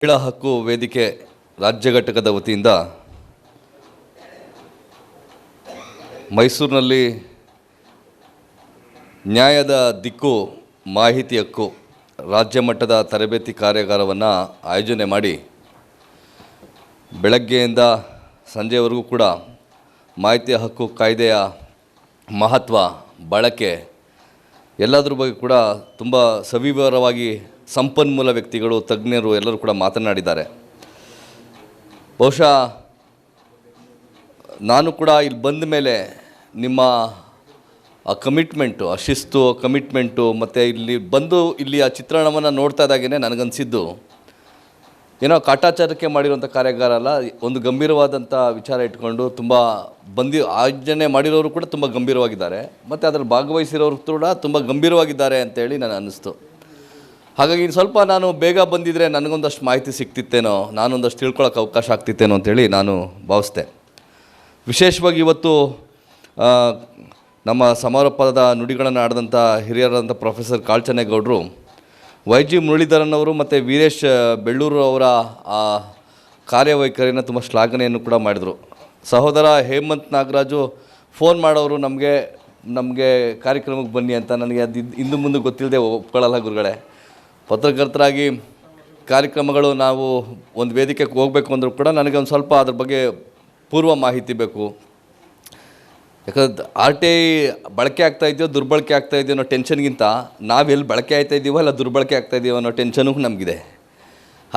ಮಹಿಳಾ ಹಕ್ಕು ವೇದಿಕೆ ರಾಜ್ಯ ಘಟಕದ ವತಿಯಿಂದ ಮೈಸೂರಿನಲ್ಲಿ ನ್ಯಾಯದ ದಿಕ್ಕು ಮಾಹಿತಿ ಹಕ್ಕು ರಾಜ್ಯ ಮಟ್ಟದ ತರಬೇತಿ ಕಾರ್ಯಾಗಾರವನ್ನು ಆಯೋಜನೆ ಮಾಡಿ ಬೆಳಗ್ಗೆಯಿಂದ ಸಂಜೆವರೆಗೂ ಕೂಡ ಮಾಹಿತಿ ಹಕ್ಕು ಕಾಯ್ದೆಯ ಮಹತ್ವ ಬಳಕೆ ಎಲ್ಲದರ ಬಗ್ಗೆ ಕೂಡ ತುಂಬ ಸವಿವರವಾಗಿ ಸಂಪನ್ಮೂಲ ವ್ಯಕ್ತಿಗಳು ತಜ್ಞರು ಎಲ್ಲರೂ ಕೂಡ ಮಾತನಾಡಿದ್ದಾರೆ. ಬಹುಶಃ ನಾನು ಕೂಡ ಇಲ್ಲಿ ಬಂದ ಮೇಲೆ ನಿಮ್ಮ ಆ ಕಮಿಟ್ಮೆಂಟು, ಆ ಶಿಸ್ತು, ಕಮಿಟ್ಮೆಂಟು ಮತ್ತು ಇಲ್ಲಿ ಬಂದು ಇಲ್ಲಿ ಆ ಚಿತ್ರಣವನ್ನು ನೋಡ್ತಾ ಇದ್ದಾಗೇ ನನಗನ್ಸಿದ್ದು ಏನೋ ಕಾಟಾಚಾರಕ್ಕೆ ಮಾಡಿರುವಂಥ ಕಾರ್ಯಾಗಾರ ಅಲ್ಲ, ಒಂದು ಗಂಭೀರವಾದಂಥ ವಿಚಾರ ಇಟ್ಕೊಂಡು ತುಂಬ ಆಯೋಜನೆ ಮಾಡಿರೋರು ಕೂಡ ತುಂಬ ಗಂಭೀರವಾಗಿದ್ದಾರೆ ಮತ್ತು ಅದರಲ್ಲಿ ಭಾಗವಹಿಸಿರೋರು ಕೂಡ ತುಂಬ ಗಂಭೀರವಾಗಿದ್ದಾರೆ ಅಂತೇಳಿ ನನಗೆ ಅನ್ನಿಸ್ತು. ಹಾಗಾಗಿ ಸ್ವಲ್ಪ ನಾನು ಬೇಗ ಬಂದಿದ್ದರೆ ನನಗೊಂದಷ್ಟು ಮಾಹಿತಿ ಸಿಗ್ತಿತ್ತೇನೋ, ನಾನೊಂದಷ್ಟು ತಿಳ್ಕೊಳ್ಳೋಕೆ ಅವಕಾಶ ಆಗ್ತಿತ್ತೇನೋ ಅಂತೇಳಿ ನಾನು ಭಾವಿಸ್ದೆ. ವಿಶೇಷವಾಗಿ ಇವತ್ತು ನಮ್ಮ ಸಮಾರೋಪದ ನುಡಿಗಳನ್ನು ಆಡಿದಂಥ ಹಿರಿಯರಾದಂಥ ಪ್ರೊಫೆಸರ್ ಕಾಳ್ಚನೇಗೌಡರು ವೈ.ಜಿ. ಮುರಳೀಧರನ್ ಅವರು ಮತ್ತು ವೀರೇಶ್ ಬೆಳ್ಳೂರು ಅವರ ಆ ಕಾರ್ಯವೈಖರಿಯನ್ನು ತುಂಬ ಶ್ಲಾಘನೆಯನ್ನು ಕೂಡ ಮಾಡಿದರು. ಸಹೋದರ ಹೇಮಂತ್ ನಾಗರಾಜು ಫೋನ್ ಮಾಡೋರು ನಮಗೆ ಕಾರ್ಯಕ್ರಮಕ್ಕೆ ಬನ್ನಿ ಅಂತ. ನನಗೆ ಅದು ಇಂದು ಮುಂದೆ ಗೊತ್ತಿಲ್ಲದೆ ಒಪ್ಕೊಳ್ಳಲ್ಲ ಗುರುಗಳೇ. ಪತ್ರಕರ್ತರಾಗಿ ಕಾರ್ಯಕ್ರಮಗಳು ನಾವು ಒಂದು ವೇದಿಕೆಗೆ ಹೋಗಬೇಕು ಅಂದರೂ ಕೂಡ ನನಗೆ ಒಂದು ಸ್ವಲ್ಪ ಅದ್ರ ಬಗ್ಗೆ ಪೂರ್ವ ಮಾಹಿತಿ ಬೇಕು. ಯಾಕಂದ್ರೆ RTI ಬಳಕೆ ಆಗ್ತಾಯಿದೆಯೋ ದುರ್ಬಳಕೆ ಆಗ್ತಾಯಿದೆಯೋ ಅನ್ನೋ ಟೆನ್ಷನ್ಗಿಂತ ನಾವೆಲ್ಲಿ ಬಳಕೆ ಆಗ್ತಾಯಿದ್ದೀವೋ ಅಲ್ಲ ದುರ್ಬಳಕೆ ಆಗ್ತಾಯಿದ್ದೀವೋ ಅನ್ನೋ ಟೆನ್ಷನು ನಮಗಿದೆ.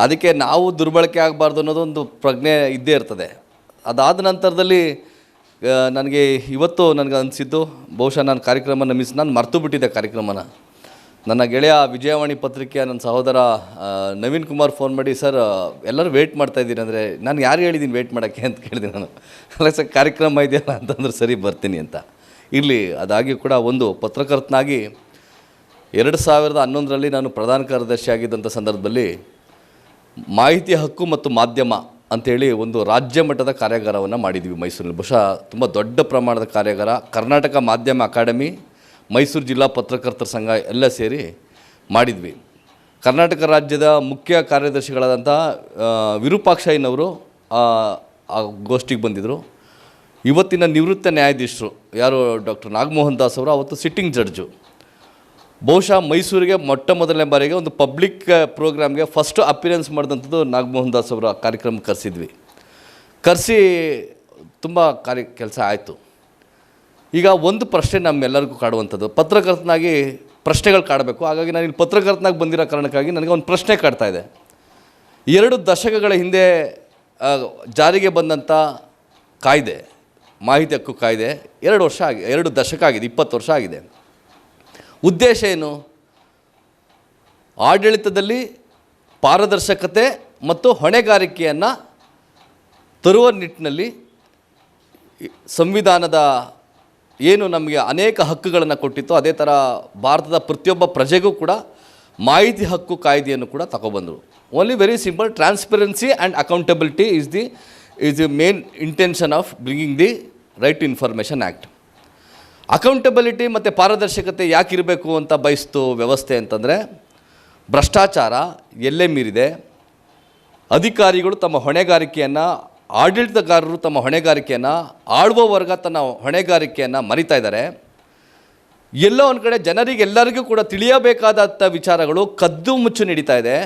ಅದಕ್ಕೆ ನಾವು ದುರ್ಬಳಕೆ ಆಗಬಾರ್ದು ಅನ್ನೋದೊಂದು ಪ್ರಜ್ಞೆ ಇದ್ದೇ ಇರ್ತದೆ. ಅದಾದ ನಂತರದಲ್ಲಿ ನನಗೆ ಇವತ್ತು ನನಗೆ ಅನಿಸಿದ್ದು, ಬಹುಶಃ ನಾನು ಕಾರ್ಯಕ್ರಮನ ನಾನು ಮರೆತು ಬಿಟ್ಟಿದ್ದೆ ಕಾರ್ಯಕ್ರಮನ. ನನ್ನ ಗೆಳೆಯ ವಿಜಯವಾಣಿ ಪತ್ರಿಕೆಯ ನನ್ನ ಸಹೋದರ ನವೀನ್ ಕುಮಾರ್ ಫೋನ್ ಮಾಡಿ, ಸರ್ ಎಲ್ಲರೂ ವೆಯ್ಟ್ ಮಾಡ್ತಾಯಿದ್ದೀನಿ ಅಂದರೆ, ನಾನು ಯಾರು ಹೇಳಿದ್ದೀನಿ ವೆಯ್ಟ್ ಮಾಡೋಕ್ಕೆ ಅಂತ ಕೇಳಿದೆ ನಾನು. ಅಲ್ಲ ಸರ್ ಕಾರ್ಯಕ್ರಮ ಇದೆಯಲ್ಲ ಅಂತಂದ್ರೆ ಸರಿ ಬರ್ತೀನಿ ಅಂತ. ಇರಲಿ, ಅದಾಗಿ ಕೂಡ ಒಂದು ಪತ್ರಕರ್ತನಾಗಿ 2011ರಲ್ಲಿ ನಾನು ಪ್ರಧಾನ ಕಾರ್ಯದರ್ಶಿ ಆಗಿದ್ದಂಥ ಸಂದರ್ಭದಲ್ಲಿ ಮಾಹಿತಿ ಹಕ್ಕು ಮತ್ತು ಮಾಧ್ಯಮ ಅಂಥೇಳಿ ಒಂದು ರಾಜ್ಯ ಮಟ್ಟದ ಕಾರ್ಯಾಗಾರವನ್ನು ಮಾಡಿದ್ವಿ ಮೈಸೂರಲ್ಲಿ. ಬಹುಶಃ ತುಂಬ ದೊಡ್ಡ ಪ್ರಮಾಣದ ಕಾರ್ಯಾಗಾರ. ಕರ್ನಾಟಕ ಮಾಧ್ಯಮ ಅಕಾಡೆಮಿ, ಮೈಸೂರು ಜಿಲ್ಲಾ ಪತ್ರಕರ್ತರ ಸಂಘ ಎಲ್ಲ ಸೇರಿ ಮಾಡಿದ್ವಿ. ಕರ್ನಾಟಕ ರಾಜ್ಯದ ಮುಖ್ಯ ಕಾರ್ಯದರ್ಶಿಗಳಾದಂಥ ವಿರೂಪಾಕ್ಷಯ್ಯನವರು ಆ ಗೋಷ್ಠಿಗೆ ಬಂದಿದ್ದರು. ಇವತ್ತಿನ ನಿವೃತ್ತ ನ್ಯಾಯಾಧೀಶರು ಯಾರು ಡಾಕ್ಟರ್ ನಾಗಮೋಹನ್ ದಾಸ್ ಅವರು ಅವತ್ತು ಸಿಟ್ಟಿಂಗ್ ಜಡ್ಜು. ಬಹುಶಃ ಮೈಸೂರಿಗೆ ಮೊಟ್ಟ ಮೊದಲನೇ ಬಾರಿಗೆ ಒಂದು ಪಬ್ಲಿಕ್ ಪ್ರೋಗ್ರಾಮ್ಗೆ ಫಸ್ಟು ಅಪಿಯರೆನ್ಸ್ ಮಾಡಿದಂಥದ್ದು ನಾಗಮೋಹನ್ ದಾಸ್ ಅವರ ಕಾರ್ಯಕ್ರಮ ಕರೆಸಿ ತುಂಬ ಕೆಲಸ ಆಯಿತು. ಈಗ ಒಂದು ಪ್ರಶ್ನೆ ನಮ್ಮೆಲ್ಲರಿಗೂ ಕಾಡುವಂಥದ್ದು, ಪತ್ರಕರ್ತನಾಗಿ ಪ್ರಶ್ನೆಗಳು ಕಾಡಬೇಕು. ಹಾಗಾಗಿ ನಾನು ಇಲ್ಲಿ ಪತ್ರಕರ್ತನಾಗಿ ಬಂದಿರೋ ಕಾರಣಕ್ಕಾಗಿ ನನಗೆ ಒಂದು ಪ್ರಶ್ನೆ ಕಾಡ್ತಾ ಇದೆ. 2 ದಶಕಗಳ ಹಿಂದೆ ಜಾರಿಗೆ ಬಂದಂಥ ಕಾಯ್ದೆ, ಮಾಹಿತಿ ಹಕ್ಕು ಕಾಯ್ದೆ 2 ದಶಕ ಆಗಿದೆ, 20 ವರ್ಷ ಆಗಿದೆ. ಉದ್ದೇಶ ಏನು? ಆಡಳಿತದಲ್ಲಿ ಪಾರದರ್ಶಕತೆ ಮತ್ತು ಹೊಣೆಗಾರಿಕೆಯನ್ನು ತರುವ ನಿಟ್ಟಿನಲ್ಲಿ ಸಂವಿಧಾನದ ಏನು ನಮಗೆ ಅನೇಕ ಹಕ್ಕುಗಳನ್ನು ಕೊಟ್ಟಿತ್ತು, ಅದೇ ಥರ ಭಾರತದ ಪ್ರತಿಯೊಬ್ಬ ಪ್ರಜೆಗೂ ಕೂಡ ಮಾಹಿತಿ ಹಕ್ಕು ಕಾಯ್ದೆಯನ್ನು ಕೂಡ ತಗೊಬಂದರು. Only very simple, transparency and accountability is the main intention of bringing the right to information act. Accountability ಮತ್ತು ಪಾರದರ್ಶಕತೆ ಯಾಕಿರಬೇಕು ಅಂತ ಬಯಸ್ತು ವ್ಯವಸ್ಥೆ ಅಂತಂದರೆ, ಭ್ರಷ್ಟಾಚಾರ ಎಲ್ಲೇ ಮೀರಿದೆ, ಅಧಿಕಾರಿಗಳು ತಮ್ಮ ಹೊಣೆಗಾರಿಕೆಯನ್ನು, ಆಡಳಿತಗಾರರು ತಮ್ಮ ಹೊಣೆಗಾರಿಕೆಯನ್ನು, ಆಳುವ ವರ್ಗ ತನ್ನ ಹೊಣೆಗಾರಿಕೆಯನ್ನು ಮರಿತಾ ಇದ್ದಾರೆ. ಎಲ್ಲೋ ಒಂದು ಕಡೆ ಜನರಿಗೆಲ್ಲರಿಗೂ ಕೂಡ ತಿಳಿಯಬೇಕಾದಂಥ ವಿಚಾರಗಳು ಕದ್ದು ಮುಚ್ಚು ನಡೀತಾ ಇದೆ.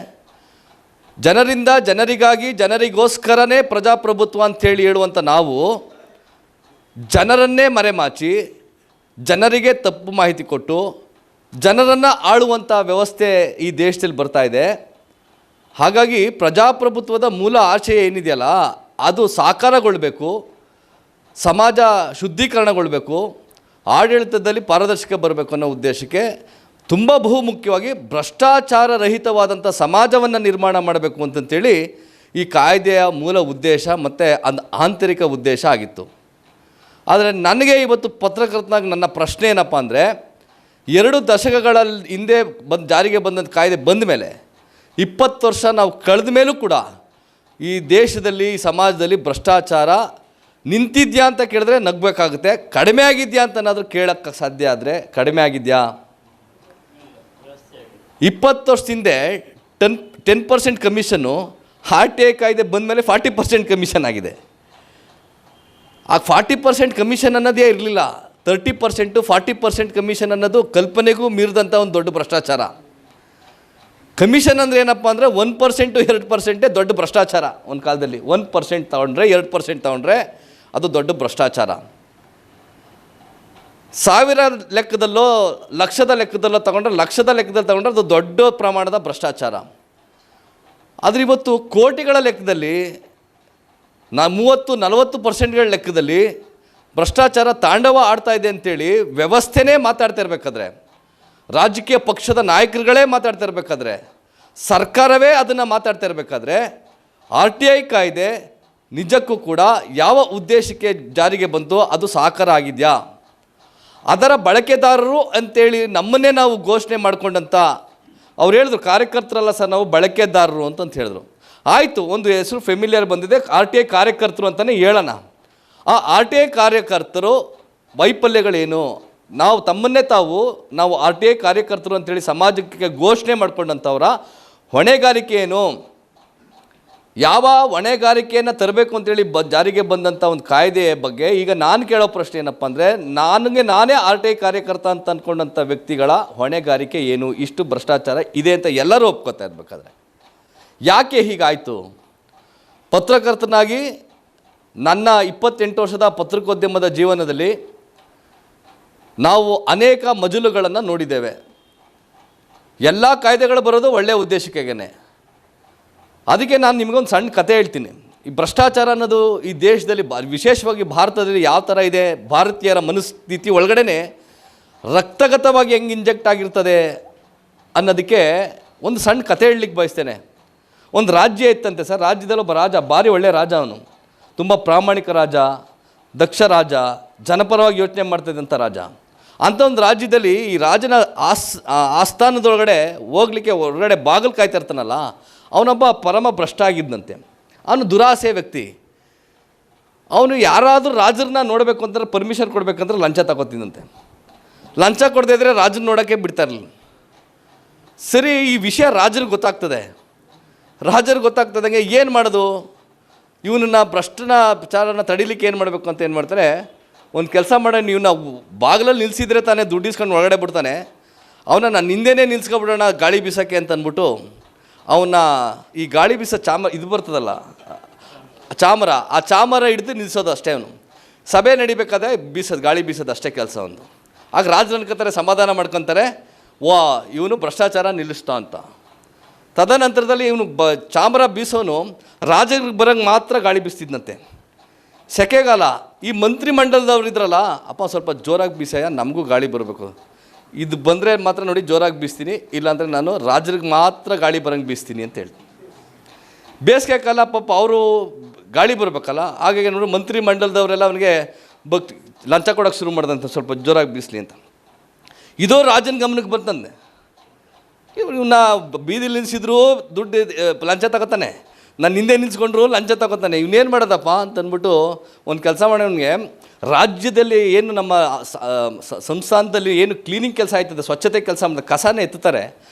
ಜನರಿಂದ ಜನರಿಗಾಗಿ ಜನರಿಗೋಸ್ಕರನೇ ಪ್ರಜಾಪ್ರಭುತ್ವ ಅಂಥೇಳಿ ಹೇಳುವಂಥ ನಾವು ಜನರನ್ನೇ ಮರೆಮಾಚಿ, ಜನರಿಗೆ ತಪ್ಪು ಮಾಹಿತಿ ಕೊಟ್ಟು ಜನರನ್ನು ಆಳುವಂಥ ವ್ಯವಸ್ಥೆ ಈ ದೇಶದಲ್ಲಿ ಬರ್ತಾ ಇದೆ. ಹಾಗಾಗಿ ಪ್ರಜಾಪ್ರಭುತ್ವದ ಮೂಲ ಆಶಯ ಏನಿದೆಯಲ್ಲ ಅದು ಸಾಕಾರಗೊಳ್ಳಬೇಕು, ಸಮಾಜ ಶುದ್ಧೀಕರಣಗೊಳ್ಳಬೇಕು, ಆಡಳಿತದಲ್ಲಿ ಪಾರದರ್ಶಕ ಬರಬೇಕು ಅನ್ನೋ ಉದ್ದೇಶಕ್ಕೆ ತುಂಬ ಬಹುಮುಖ್ಯವಾಗಿ ಭ್ರಷ್ಟಾಚಾರ ರಹಿತವಾದಂಥ ಸಮಾಜವನ್ನು ನಿರ್ಮಾಣ ಮಾಡಬೇಕು ಅಂತಂತೇಳಿ ಈ ಕಾಯ್ದೆಯ ಮೂಲ ಉದ್ದೇಶ ಮತ್ತು ಆಂತರಿಕ ಉದ್ದೇಶ ಆಗಿತ್ತು. ಆದರೆ ನನಗೆ ಇವತ್ತು ಪತ್ರಕರ್ತನಾಗಿ ನನ್ನ ಪ್ರಶ್ನೆ ಏನಪ್ಪ ಅಂದರೆ, 2 ದಶಕಗಳ ಹಿಂದೆ ಜಾರಿಗೆ ಬಂದಂಥ ಕಾಯ್ದೆ ಬಂದ ಮೇಲೆ 20 ವರ್ಷ ನಾವು ಕಳೆದ ಮೇಲೂ ಕೂಡ ಈ ದೇಶದಲ್ಲಿ, ಈ ಸಮಾಜದಲ್ಲಿ ಭ್ರಷ್ಟಾಚಾರ ನಿಂತಿದ್ಯಾ ಅಂತ ಕೇಳಿದ್ರೆ ನಗಬೇಕಾಗುತ್ತೆ. ಕಡಿಮೆ ಆಗಿದೆಯಾ ಅಂತ ಏನಾದರೂ ಕೇಳೋಕ್ಕೆ ಸಾಧ್ಯ ಆದರೆ ಕಡಿಮೆ ಆಗಿದೆಯಾ? 20 ವರ್ಷದ ಹಿಂದೆ 10% ಕಮಿಷನ್ನು RTI ಕಾಯ್ದೆ ಬಂದ ಮೇಲೆ 40% ಕಮಿಷನ್ ಆಗಿದೆ. ಆ 40% ಕಮಿಷನ್ ಅನ್ನೋದೇ ಇರಲಿಲ್ಲ. 30% 40% ಕಮಿಷನ್ ಅನ್ನೋದು ಕಲ್ಪನೆಗೂ ಮೀರಿದಂಥ ಒಂದು ದೊಡ್ಡ ಭ್ರಷ್ಟಾಚಾರ. ಕಮಿಷನ್ ಅಂದರೆ ಏನಪ್ಪ ಅಂದರೆ 1% 2% ದೊಡ್ಡ ಭ್ರಷ್ಟಾಚಾರ. ಒಂದು ಕಾಲದಲ್ಲಿ 1% ತೊಗೊಂಡ್ರೆ 2% ತೊಗೊಂಡ್ರೆ ಅದು ದೊಡ್ಡ ಭ್ರಷ್ಟಾಚಾರ. ಸಾವಿರ ಲೆಕ್ಕದಲ್ಲೋ ಲಕ್ಷದ ಲೆಕ್ಕದಲ್ಲೋ ತೊಗೊಂಡ್ರೆ ಲಕ್ಷದ ಲೆಕ್ಕದಲ್ಲಿ ತೊಗೊಂಡ್ರೆ ಅದು ದೊಡ್ಡ ಪ್ರಮಾಣದ ಭ್ರಷ್ಟಾಚಾರ. ಆದರೆ ಇವತ್ತು ಕೋಟಿಗಳ ಲೆಕ್ಕದಲ್ಲಿ 30-40%ಗಳ ಲೆಕ್ಕದಲ್ಲಿ ಭ್ರಷ್ಟಾಚಾರ ತಾಂಡವ ಆಡ್ತಾ ಇದೆ ಅಂತೇಳಿ ವ್ಯವಸ್ಥೆನೇ ಮಾತಾಡ್ತಾ ಇರಬೇಕಾದ್ರೆ, ರಾಜಕೀಯ ಪಕ್ಷದ ನಾಯಕರುಗಳೇ ಮಾತಾಡ್ತಾ ಇರಬೇಕಾದ್ರೆ, ಸರ್ಕಾರವೇ ಅದನ್ನು ಮಾತಾಡ್ತಾ ಇರಬೇಕಾದ್ರೆ RTI ಕಾಯ್ದೆ ನಿಜಕ್ಕೂ ಕೂಡ ಯಾವ ಉದ್ದೇಶಕ್ಕೆ ಜಾರಿಗೆ ಬಂತು ಅದು ಸಾಕಾರ ಆಗಿದೆಯಾ? ಅದರ ಬಳಕೆದಾರರು ಅಂತೇಳಿ ನಮ್ಮನ್ನೇ ನಾವು ಘೋಷಣೆ ಮಾಡ್ಕೊಂಡಂಥ ಅವ್ರು ಹೇಳಿದ್ರು, ಕಾರ್ಯಕರ್ತರಲ್ಲ ಸರ್ ನಾವು ಬಳಕೆದಾರರು ಅಂತಂತ ಹೇಳಿದ್ರು. ಆಯಿತು, ಒಂದು ಹೆಸರು ಫೆಮಿಲಿಯರ್ ಬಂದಿದೆ, RTI ಕಾರ್ಯಕರ್ತರು ಅಂತಲೇ ಹೇಳೋಣ. ಆ RTI ಕಾರ್ಯಕರ್ತರು ವೈಫಲ್ಯಗಳೇನು, ನಾವು ತಮ್ಮನ್ನೇ ನಾವು RTI ಕಾರ್ಯಕರ್ತರು ಅಂತೇಳಿ ಸಮಾಜಕ್ಕೆ ಘೋಷಣೆ ಮಾಡ್ಕೊಂಡಂಥವ್ರ ಹೊಣೆಗಾರಿಕೆ ಏನು, ಯಾವ ಹೊಣೆಗಾರಿಕೆಯನ್ನು ತರಬೇಕು ಅಂತೇಳಿ ಜಾರಿಗೆ ಬಂದಂಥ ಒಂದು ಕಾಯ್ದೆಯ ಬಗ್ಗೆ ಈಗ ನಾನು ಕೇಳೋ ಪ್ರಶ್ನೆ ಏನಪ್ಪ ಅಂದರೆ, ನಾನೇ RTI ಕಾರ್ಯಕರ್ತ ಅಂತ ಅಂದ್ಕೊಂಡಂಥ ವ್ಯಕ್ತಿಗಳ ಹೊಣೆಗಾರಿಕೆ ಏನು? ಇಷ್ಟು ಭ್ರಷ್ಟಾಚಾರ ಇದೆ ಅಂತ ಎಲ್ಲರೂ ಒಪ್ಕೋತಾ ಇರಬೇಕಾದ್ರೆ ಯಾಕೆ ಹೀಗಾಯಿತು? ಪತ್ರಕರ್ತನಾಗಿ ನನ್ನ 28 ವರ್ಷದ ಪತ್ರಿಕೋದ್ಯಮದ ಜೀವನದಲ್ಲಿ ನಾವು ಅನೇಕ ಮಜಲುಗಳನ್ನು ನೋಡಿದ್ದೇವೆ. ಎಲ್ಲ ಕಾಯ್ದೆಗಳು ಬರೋದು ಒಳ್ಳೆಯ ಉದ್ದೇಶಕ್ಕೆಗೇ. ಅದಕ್ಕೆ ನಾನು ನಿಮಗೊಂದು ಸಣ್ಣ ಕತೆ ಹೇಳ್ತೀನಿ. ಈ ಭ್ರಷ್ಟಾಚಾರ ಅನ್ನೋದು ಈ ದೇಶದಲ್ಲಿ ವಿಶೇಷವಾಗಿ ಭಾರತದಲ್ಲಿ ಯಾವ ಥರ ಇದೆ, ಭಾರತೀಯರ ಮನಸ್ಥಿತಿ ಒಳಗಡೆ ರಕ್ತಗತವಾಗಿ ಹೆಂಗೆ ಇಂಜೆಕ್ಟ್ ಆಗಿರ್ತದೆ ಅನ್ನೋದಕ್ಕೆ ಒಂದು ಸಣ್ಣ ಕತೆ ಹೇಳಲಿಕ್ಕೆ ಬಯಸ್ತೇನೆ. ಒಂದು ರಾಜ್ಯ ಇತ್ತಂತೆ ಸರ್. ರಾಜ್ಯದಲ್ಲಿ ಒಬ್ಬ ರಾಜ, ಭಾರಿ ಒಳ್ಳೆಯ ರಾಜ, ಅವನು ತುಂಬ ಪ್ರಾಮಾಣಿಕ ರಾಜ, ದಕ್ಷ ರಾಜ, ಜನಪರವಾಗಿ ಯೋಚನೆ ಮಾಡ್ತಿದ್ದಂಥ ರಾಜ. ಅಂಥ ಒಂದು ರಾಜ್ಯದಲ್ಲಿ ಈ ರಾಜನ ಆಸ್ಥಾನದೊಳಗಡೆ ಹೋಗ್ಲಿಕ್ಕೆ ಹೊರಗಡೆ ಬಾಗಿಲು ಕಾಯ್ತಾ ಇರ್ತಾನಲ್ಲ, ಅವನೊಬ್ಬ ಪರಮ ಭ್ರಷ್ಟ ಆಗಿದ್ದಂತೆ. ಅವನು ದುರಾಸೆ ವ್ಯಕ್ತಿ. ಅವನು ಯಾರಾದರೂ ರಾಜರನ್ನ ನೋಡಬೇಕು ಅಂತಂದ್ರೆ ಪರ್ಮಿಷನ್ ಕೊಡಬೇಕಂದ್ರೆ ಲಂಚ ತಗೋತಿದ್ದಂತೆ. ಲಂಚ ಕೊಡದೇ ಇದ್ದರೆ ರಾಜನ ನೋಡೋಕ್ಕೆ ಬಿಡ್ತಾ ಇರಲಿಲ್ಲ. ಸರಿ, ಈ ವಿಷಯ ರಾಜರಿಗೆ ಗೊತ್ತಾಗ್ತದಂಗೆ ಏನು ಮಾಡೋದು, ಇವನನ್ನ ಭ್ರಷ್ಟನ ವಿಚಾರನ ತಡಿಲಿಕ್ಕೆ ಏನು ಮಾಡಬೇಕು ಅಂತ ಏನು ಮಾಡ್ತಾರೆ, ಒಂದು ಕೆಲಸ ಮಾಡೋ, ನೀವು ನಾವು ಬಾಗಿಲಲ್ಲಿ ನಿಲ್ಲಿಸಿದ್ರೆ ತಾನೇ ದುಡ್ಡು ಇಸ್ಕೊಂಡು ಒಳಗಡೆ ಬಿಡ್ತಾನೆ, ಅವನ ನಾನು ಹಿಂದೆನೇ ನಿಲ್ಸ್ಕೊಬಿಡೋಣ ಗಾಳಿ ಬೀಸೋಕ್ಕೆ ಅಂತ ಅಂದ್ಬಿಟ್ಟು ಅವನ್ನ ಈ ಗಾಳಿ ಬೀಸೋ ಇದು ಬರ್ತದಲ್ಲ ಚಾಮರ, ಆ ಚಾಮರ ಹಿಡಿದು ನಿಲ್ಲಿಸೋದು ಅಷ್ಟೇ. ಅವನು ಸಭೆ ನಡಿಬೇಕಾದ್ರೆ ಗಾಳಿ ಬೀಸೋದು ಅಷ್ಟೇ ಕೆಲಸ ಒಂದು. ಆಗ ರಾಜರು ಅನ್ಕೋತಾರೆ, ಸಮಾಧಾನ ಮಾಡ್ಕೊತಾರೆ, ಇವನು ಭ್ರಷ್ಟಾಚಾರ ನಿಲ್ಲಿಸ್ತಾ ಅಂತ. ತದನಂತರದಲ್ಲಿ ಇವನು ಚಾಮರ ಬೀಸೋನು ರಾಜರಿಗೆ ಬರೋಂಗೆ ಮಾತ್ರ ಗಾಳಿ ಬೀಸ್ತಿದ್ದಂತೆ. ಸೆಕೆಗಾಲ ಈ ಮಂತ್ರಿ ಮಂಡಲದವ್ರು ಇದ್ರಲ್ಲ, ಅಪ್ಪ ಸ್ವಲ್ಪ ಜೋರಾಗಿ ಬೀಸಯ್ಯ, ನಮಗೂ ಗಾಳಿ ಬರಬೇಕು, ಇದು ಬಂದರೆ ಮಾತ್ರ ನೋಡಿ ಜೋರಾಗಿ ಬೀಸ್ತೀನಿ, ಇಲ್ಲಾಂದರೆ ನಾನು ರಾಜರಿಗೆ ಮಾತ್ರ ಗಾಳಿ ಬರೋಂಗೆ ಬೀಸ್ತೀನಿ ಅಂತ ಹೇಳ್ತೀನಿ. ಬೇಸಿಗೆ ಕಾಲ ಪಾಪ ಅವರು ಗಾಳಿ ಬರಬೇಕಲ್ಲ, ಹಾಗಾಗಿ ನೋಡಿ ಮಂತ್ರಿ ಮಂಡಲದವರೆಲ್ಲ ಅವನಿಗೆ ಲಂಚ ಕೊಡೋಕ್ಕೆ ಶುರು ಮಾಡ್ದಂತೆ, ಸ್ವಲ್ಪ ಜೋರಾಗಿ ಬೀಸಲಿ ಅಂತ. ಇದೋ ರಾಜನ ಗಮನಕ್ಕೆ ಬಂತಂದೆ. ಇವನ್ನ ಬೀದಿಲಿ ನಿಲ್ಲಿಸಿದ್ರು ದುಡ್ಡು ಲಂಚ ತಗೋತಾನೆ, ನಾನು ಹಿಂದೆ ನಿಲ್ಸ್ಕೊಂಡ್ರು ಲಂಚ ತಗೋತಾನೆ, ಇವನೇನು ಮಾಡೋದಪ್ಪ ಅಂತಂದ್ಬಿಟ್ಟು ಒಂದು ಕೆಲಸ ಮಾಡೋನಿಗೆ, ರಾಜ್ಯದಲ್ಲಿ ಏನು ನಮ್ಮ ಸಂಸ್ಥಾನದಲ್ಲಿ ಏನು ಕ್ಲೀನಿಂಗ್ ಕೆಲಸ ಆಯ್ತದೆ, ಸ್ವಚ್ಛತೆ ಕೆಲಸ ಮಾಡಿದ ಕಸನೇ ಎತ್ತುತ್ತಾರೆ,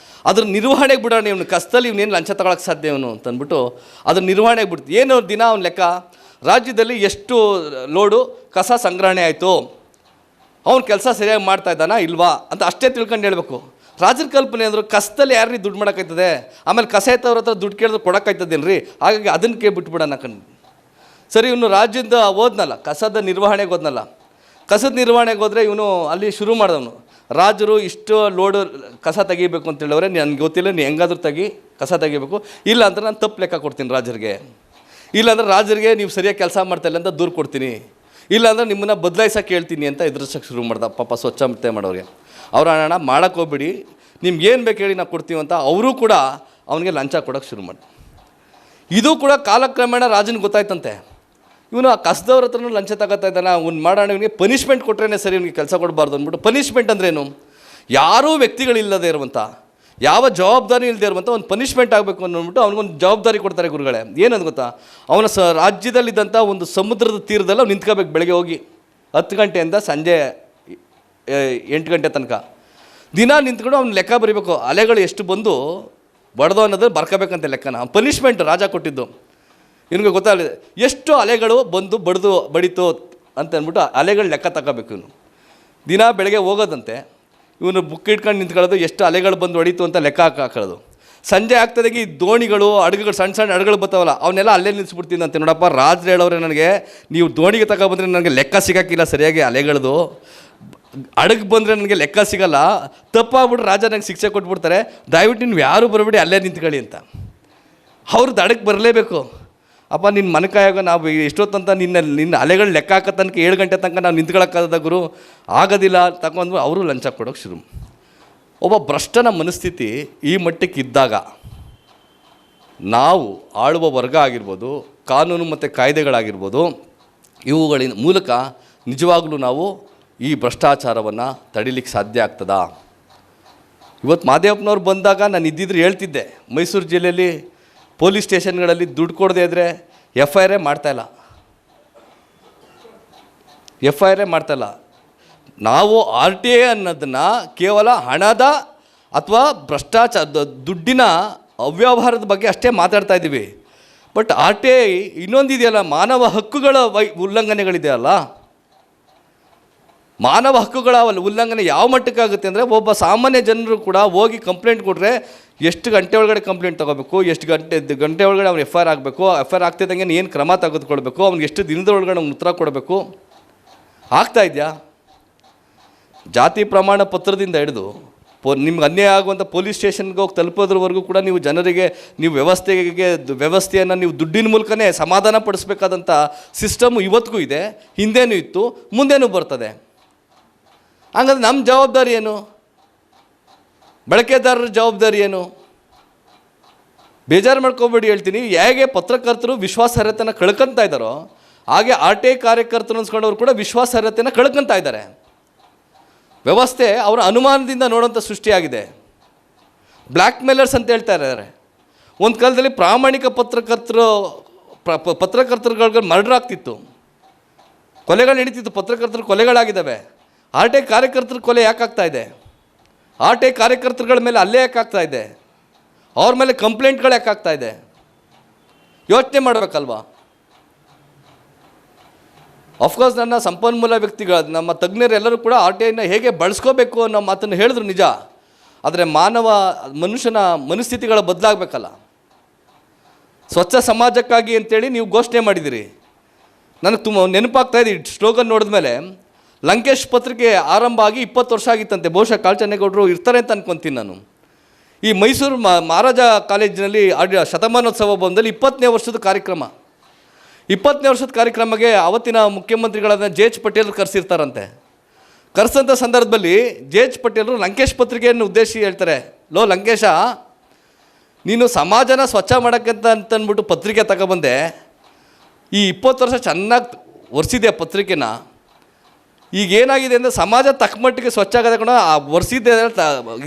ಅದ್ರ ನಿರ್ವಹಣೆಗೆ ಬಿಡೋಣ, ಇವನು ಕಸದಲ್ಲಿ ಇವನೇನು ಲಂಚ ತಗೊಳಕ್ಕೆ ಸಾಧ್ಯ ಇವನು ಅಂತಂದ್ಬಿಟ್ಟು ಅದ್ರ ನಿರ್ವಹಣೆಗೆ ಬಿಡ್ತು. ಏನು ದಿನ ಅವ್ನ ಲೆಕ್ಕ, ರಾಜ್ಯದಲ್ಲಿ ಎಷ್ಟು ಲೋಡು ಕಸ ಸಂಗ್ರಹಣೆ ಆಯಿತು, ಅವ್ನು ಕೆಲಸ ಸರಿಯಾಗಿ ಮಾಡ್ತಾ ಇದ್ದಾನಾ ಇಲ್ವಾ ಅಂತ ಅಷ್ಟೇ ತಿಳ್ಕೊಂಡು ಹೇಳ್ಬೇಕು. ರಾಜರ ಕಲ್ಪನೆ ಅಂದರು, ಕಸದಲ್ಲಿ ಯಾರು ದುಡ್ಡು ಮಾಡೋಕ್ಕಾಯ್ತದೆ, ಆಮೇಲೆ ಕಸ ಎತ್ತವ್ರ ಹತ್ರ ದುಡ್ಡು ಕೇಳಿದ್ರೆ ಕೊಡೋಕ್ಕಾಯ್ತದೇನು ರೀ, ಹಾಗಾಗಿ ಅದನ್ನು ಕೇಳ್ಬಿಟ್ಬಿಡೋಣ ಕಣ್ಣು. ಸರಿ, ಇವನು ರಾಜ್ಯದಿಂದ ಹೋದ್ನಲ್ಲ, ಕಸದ ನಿರ್ವಹಣೆಗೆ ಹೋದ್ನಲ್ಲ, ಕಸದ ನಿರ್ವಹಣೆಗೆ ಹೋದರೆ ಇವನು ಅಲ್ಲಿ ಶುರು ಮಾಡಿದವನು, ರಾಜರು ಇಷ್ಟು ಲೋಡು ಕಸ ತೆಗಿಬೇಕು ಅಂತ ಹೇಳಿದ್ರೆ ನನಗೆ ಗೊತ್ತಿಲ್ಲ, ನೀವು ಹೆಂಗಾದ್ರೂ ಕಸ ತೆಗಿಬೇಕು, ಇಲ್ಲ ಅಂದರೆ ನಾನು ತಪ್ಪು ಲೆಕ್ಕ ಕೊಡ್ತೀನಿ ರಾಜರಿಗೆ, ಇಲ್ಲಾಂದ್ರೆ ರಾಜರಿಗೆ ನೀವು ಸರಿಯಾಗಿ ಕೆಲಸ ಮಾಡ್ತಾಯಿಲ್ಲ ಅಂತ ದೂರು ಕೊಡ್ತೀನಿ, ಇಲ್ಲಾಂದ್ರೆ ನಿಮ್ಮನ್ನು ಬದಲಾಯಿಸೋಕೆ ಹೇಳ್ತೀನಿ ಅಂತ ಎದುರಿಸೋಕ್ಕೆ ಶುರು ಮಾಡ್ದ ಪಾಪ ಸ್ವಚ್ಛತೆ ಮಾಡೋರಿಗೆ. ಅವ್ರು ಅಣ್ಣ ಮಾಡೋಕ್ಕೆ ಹೋಗ್ಬಿಡಿ, ನಿಮ್ಗೆ ಏನು ಬೇಕು ಹೇಳಿ ನಾವು ಕೊಡ್ತೀವಿ ಅಂತ ಅವರು ಕೂಡ ಅವನಿಗೆ ಲಂಚ ಕೊಡೋಕ್ಕೆ ಶುರು ಮಾಡಿ. ಇದು ಕೂಡ ಕಾಲಕ್ರಮೇಣ ರಾಜನಿಗೆ ಗೊತ್ತಾಯ್ತಂತೆ, ಇವನು ಆ ಕಸದವ್ರ ಹತ್ರನೂ ಲಂಚ ತಗೋತಾ ಇದ್ದಾನೆ, ಅವ್ನು ಮಾಡೋಣ, ಇವನಿಗೆ ಪನಿಷ್ಮೆಂಟ್ ಕೊಟ್ಟರೆ ಸರಿ, ಇವನಿಗೆ ಕೆಲಸ ಕೊಡಬಾರ್ದು ಅಂದ್ಬಿಟ್ಟು. ಪನಿಷ್ಮೆಂಟ್ ಅಂದ್ರೇನು, ಯಾರೂ ವ್ಯಕ್ತಿಗಳಿಲ್ಲದೆ ಇರುವಂಥ, ಯಾವ ಜವಾಬ್ದಾರಿ ಇಲ್ಲದೆ ಇರುವಂಥ ಒಂದು ಪನಿಷ್ಮೆಂಟ್ ಆಗಬೇಕು ಅಂದ್ಬಿಟ್ಟು ಅವ್ನಿಗೊಂದು ಜವಾಬ್ದಾರಿ ಕೊಡ್ತಾರೆ ಗುರುಗಳೇ. ಏನಂದು ಗೊತ್ತಾ, ಅವನ ರಾಜ್ಯದಲ್ಲಿದ್ದಂಥ ಒಂದು ಸಮುದ್ರದ ತೀರದಲ್ಲಿ ಅವ್ನು ನಿಂತ್ಕೋಬೇಕು, ಬೆಳಗ್ಗೆ ಹೋಗಿ 10 ಗಂಟೆಯಿಂದ ಸಂಜೆ 8 ಗಂಟೆ ತನಕ ದಿನ ನಿಂತ್ಕೊಂಡು ಅವ್ನು ಲೆಕ್ಕ ಬರೀಬೇಕು, ಅಲೆಗಳು ಎಷ್ಟು ಬಂದು ಬಡ್ದು ಅನ್ನೋದು ಬರ್ಕೋಬೇಕಂತ ಲೆಕ್ಕನ ಪನಿಷ್ಮೆಂಟ್ ರಾಜ ಕೊಟ್ಟಿದ್ದು. ಇವನಿಗೆ ಗೊತ್ತಾಗಲಿದೆ ಎಷ್ಟು ಅಲೆಗಳು ಬಂದು ಬಡಿತು ಅಂತ ಅಂದ್ಬಿಟ್ಟು ಅಲೆಗಳು ಲೆಕ್ಕ ತಗೋಬೇಕು. ಇವನು ದಿನ ಬೆಳಗ್ಗೆ ಹೋಗೋದಂತೆ, ಇವನು ಬುಕ್ ಇಟ್ಕೊಂಡು ನಿಂತ್ಕೊಳ್ಳೋದು ಎಷ್ಟು ಅಲೆಗಳು ಬಂದು ಹೊಡಿತು ಅಂತ ಲೆಕ್ಕ ಹಾಕೊಳ್ಳೋದು. ಸಂಜೆ ಆಗ್ತದಾಗೆ ಈ ದೋಣಿಗಳು ಹಡಗುಗಳು ಸಣ್ಣ ಸಣ್ಣ ಹಡಗುಗಳು ಬರ್ತಾವಲ್ಲ ಅವನ್ನೆಲ್ಲ ಅಲ್ಲೇ ನಿಲ್ಲಿಸ್ಬಿಡ್ತೀನಿ ನೋಡಪ್ಪ ರಾಜ್ರು ಹೇಳೋರೆ ನನಗೆ, ನೀವು ದೋಣಿಗೆ ತಗೊಬಂದರೆ ನನಗೆ ಲೆಕ್ಕ ಸಿಗೋಕ್ಕಿಲ್ಲ ಸರಿಯಾಗಿ ಅಲೆಗಳದು, ಹಡಗು ಬಂದರೆ ನನಗೆ ಲೆಕ್ಕ ಸಿಗೋಲ್ಲ, ತಪ್ಪಾಗ್ಬಿಟ್ರೆ ರಾಜ ನನಗೆ ಶಿಕ್ಷೆ ಕೊಟ್ಬಿಡ್ತಾರೆ, ದಯವಿಟ್ಟು ನೀವು ಯಾರೂ ಬರಬೇಡಿ ಅಲ್ಲೇ ನಿಂತ್ಕೊಳ್ಳಿ ಅಂತ. ಅವ್ರದ್ದು ಹಡಗು ಬರಲೇಬೇಕು. ಅಪ್ಪ ನಿನ್ನ ಮನಕಾಯಾಗ ನಾವು ಎಷ್ಟೊತ್ತಂತ ನಿನ್ನ ಅಲೆಗಳು ಲೆಕ್ಕ ಹಾಕೋ ತನಕ 7 ಗಂಟೆ ತನಕ ನಾವು ನಿಂತ್ಕೊಳ್ಳೋಕ್ಕಾದ ಗುರು, ಆಗೋದಿಲ್ಲ ತಗೊಂಡು ಅವರು ಲಂಚ ಕೊಡೋಕೆ ಶುರು. ಒಬ್ಬ ಭ್ರಷ್ಟನ ಮನಸ್ಥಿತಿ ಈ ಮಟ್ಟಕ್ಕೆ ಇದ್ದಾಗ ನಾವು ಆಳುವ ವರ್ಗ ಆಗಿರ್ಬೋದು, ಕಾನೂನು ಮತ್ತು ಕಾಯ್ದೆಗಳಾಗಿರ್ಬೋದು, ಇವುಗಳಿನ ಮೂಲಕ ನಿಜವಾಗ್ಲೂ ನಾವು ಈ ಭ್ರಷ್ಟಾಚಾರವನ್ನು ತಡಿಲಿಕ್ಕೆ ಸಾಧ್ಯ ಆಗ್ತದಾ? ಇವತ್ತು ಮಾದೇವಪ್ಪನವ್ರು ಬಂದಾಗ ನಾನು ಇದ್ದಿದ್ರೆ ಹೇಳ್ತಿದ್ದೆ, ಮೈಸೂರು ಜಿಲ್ಲೆಯಲ್ಲಿ ಪೊಲೀಸ್ ಸ್ಟೇಷನ್ಗಳಲ್ಲಿ ದುಡ್ಡು ಕೊಡದೇ ಇದ್ದರೆ FIR ಮಾಡ್ತಾಯಿಲ್ಲ. ನಾವು RTA ಅನ್ನೋದನ್ನು ಕೇವಲ ಹಣದ ಅಥವಾ ಭ್ರಷ್ಟಾಚಾರ ದುಡ್ಡಿನ ಅವ್ಯವಹಾರದ ಬಗ್ಗೆ ಅಷ್ಟೇ ಮಾತಾಡ್ತಾ ಇದ್ದೀವಿ. ಬಟ್ RTA ಇನ್ನೊಂದಿದೆಯಲ್ಲ, ಮಾನವ ಹಕ್ಕುಗಳ ಉಲ್ಲಂಘನೆಗಳಿದೆಯಲ್ಲ, ಮಾನವ ಹಕ್ಕುಗಳ ಉಲ್ಲಂಘನೆ ಯಾವ ಮಟ್ಟಕ್ಕಾಗುತ್ತೆ ಅಂದರೆ, ಒಬ್ಬ ಸಾಮಾನ್ಯ ಜನರು ಕೂಡ ಹೋಗಿ ಕಂಪ್ಲೇಂಟ್ ಕೊಟ್ಟರೆ ಎಷ್ಟು ಗಂಟೆ ಒಳಗಡೆ ಕಂಪ್ಲೇಂಟ್ ತೊಗೋಬೇಕು, ಎಷ್ಟು ಗಂಟೆ ಒಳಗಡೆ ಅವ್ನು FIR ಆಗಬೇಕು, FIR ಆಗ್ತಿದ್ದಂಗೆ ಏನು ಕ್ರಮ ತೆಗೆದುಕೊಳ್ಬೇಕು, ಅವ್ನಿಗೆ ಎಷ್ಟು ದಿನದ ಒಳಗಡೆ ಅವ್ನು ಉತ್ತರ ಕೊಡಬೇಕು, ಆಗ್ತಾ ಇದೆಯಾ? ಜಾತಿ ಪ್ರಮಾಣ ಪತ್ರದಿಂದ ಹಿಡಿದು ನಿಮ್ಗೆ ಅನ್ಯಾಯ ಆಗುವಂಥ ಪೊಲೀಸ್ ಸ್ಟೇಷನ್ಗೆ ಹೋಗಿ ತಲುಪೋದ್ರವರೆಗೂ ಕೂಡ ನೀವು ಜನರಿಗೆ ನೀವು ವ್ಯವಸ್ಥೆಯನ್ನು ನೀವು ದುಡ್ಡಿನ ಮೂಲಕನೇ ಸಮಾಧಾನ ಪಡಿಸ್ಬೇಕಾದಂಥ ಸಿಸ್ಟಮು ಇವತ್ತಿಗೂ ಇದೆ, ಹಿಂದೇನೂ ಇತ್ತು, ಮುಂದೇನೂ ಬರ್ತದೆ. ಹಂಗಂದ್ರೆ ನಮ್ಮ ಜವಾಬ್ದಾರಿ ಏನು? ಬಳಕೆದಾರರ ಜವಾಬ್ದಾರಿ ಏನು? ಬೇಜಾರು ಮಾಡ್ಕೊಬೇಡಿ ಹೇಳ್ತೀನಿ, ಹೇಗೆ ಪತ್ರಕರ್ತರು ವಿಶ್ವಾಸಾರ್ಹತೆಯನ್ನು ಕಳ್ಕೊತಾ ಇದ್ದಾರೋ ಹಾಗೆ RTA ಕಾರ್ಯಕರ್ತರು ಅನ್ಸ್ಕೊಂಡವ್ರು ಕೂಡ ವಿಶ್ವಾಸಾರ್ಹತೆಯನ್ನು ಕಳ್ಕೊತಾ ಇದ್ದಾರೆ. ವ್ಯವಸ್ಥೆ ಅವರ ಅನುಮಾನದಿಂದ ನೋಡೋಂಥ ಸೃಷ್ಟಿಯಾಗಿದೆ. ಬ್ಲ್ಯಾಕ್ ಮೇಲರ್ಸ್ ಅಂತ ಹೇಳ್ತಾ ಇದ್ದಾರೆ. ಒಂದು ಕಾಲದಲ್ಲಿ ಪ್ರಾಮಾಣಿಕ ಪತ್ರಕರ್ತರುಗಳಿಗೆ ಮರ್ಡರ್ ಆಗ್ತಿತ್ತು, ಕೊಲೆಗಳು ನಡೀತಿತ್ತು, ಪತ್ರಕರ್ತರು ಕೊಲೆಗಳಾಗಿದ್ದಾವೆ. RTA ಕಾರ್ಯಕರ್ತರ ಕೊಲೆ ಯಾಕಾಗ್ತಾ ಇದೆ? RTA ಕಾರ್ಯಕರ್ತರುಗಳ ಮೇಲೆ ಅಲ್ಲೇ ಯಾಕಾಗ್ತಾ ಇದೆ? ಅವ್ರ ಮೇಲೆ ಕಂಪ್ಲೇಂಟ್ಗಳು ಯಾಕಾಗ್ತಾ ಇದೆ? ಯೋಚನೆ ಮಾಡಬೇಕಲ್ವಾ? ಅಫ್ಕೋರ್ಸ್ ನನ್ನ ಸಂಪನ್ಮೂಲ ವ್ಯಕ್ತಿಗಳು, ನಮ್ಮ ತಜ್ಞರೆಲ್ಲರೂ ಕೂಡ RTIನ ಹೇಗೆ ಬಳಸ್ಕೋಬೇಕು ಅನ್ನೋ ಮಾತನ್ನು ಹೇಳಿದ್ರು ನಿಜ. ಆದರೆ ಮನುಷ್ಯನ ಮನಸ್ಥಿತಿಗಳ ಬದಲಾಗಬೇಕಲ್ಲ. ಸ್ವಚ್ಛ ಸಮಾಜಕ್ಕಾಗಿ ಅಂತೇಳಿ ನೀವು ಘೋಷಣೆ ಮಾಡಿದ್ದೀರಿ. ನನಗೆ ತುಂಬ ನೆನಪಾಗ್ತಾಯಿದೆ, ಸ್ಲೋಗನ್ ನೋಡಿದ ಮೇಲೆ ಲಂಕೇಶ್ ಪತ್ರಿಕೆ ಆರಂಭ ಆಗಿ 20 ವರ್ಷ ಆಗಿತ್ತಂತೆ. ಬಹುಶಃ ಕಾಲ್ಚನ್ನೇಗೌಡರು ಇರ್ತಾರೆ ಅಂತ ಅನ್ಕೊತೀನಿ ನಾನು. ಈ ಮೈಸೂರು ಮಹಾರಾಜ ಕಾಲೇಜಿನಲ್ಲಿ ಶತಮಾನೋತ್ಸವ ಬಂದಲ್ಲಿ 20ನೇ ವರ್ಷದ ಕಾರ್ಯಕ್ರಮ. 20ನೇ ವರ್ಷದ ಕಾರ್ಯಕ್ರಮಕ್ಕೆ ಅವತ್ತಿನ ಮುಖ್ಯಮಂತ್ರಿಗಳಾದ JH ಪಟೇಲ್ ಕರೆಸಿರ್ತಾರಂತೆ. ಕರೆಸಂಥ ಸಂದರ್ಭದಲ್ಲಿ JH ಪಟೇಲರು ಲಂಕೇಶ್ ಪತ್ರಿಕೆಯನ್ನು ಉದ್ದೇಶಿಸಿ ಹೇಳ್ತಾರೆ, ಲೋ ಲಂಕೇಶ, ನೀನು ಸಮಾಜನ ಸ್ವಚ್ಛ ಮಾಡೋಕ್ಕಂತಂದ್ಬಿಟ್ಟು ಪತ್ರಿಕೆ ತಗೊಬಂದೆ, ಈ 20 ವರ್ಷ ಚೆನ್ನಾಗಿ ಒರೆಸಿದೆ ಪತ್ರಿಕೆನ, ಈಗೇನಾಗಿದೆ ಅಂದರೆ ಸಮಾಜ ತಕ್ಕಮಟ್ಟಿಗೆ ಸ್ವಚ್ಛ ಆಗದೆ ಕೂಡ ಆ ಒರೆಸಿದ್ದೆ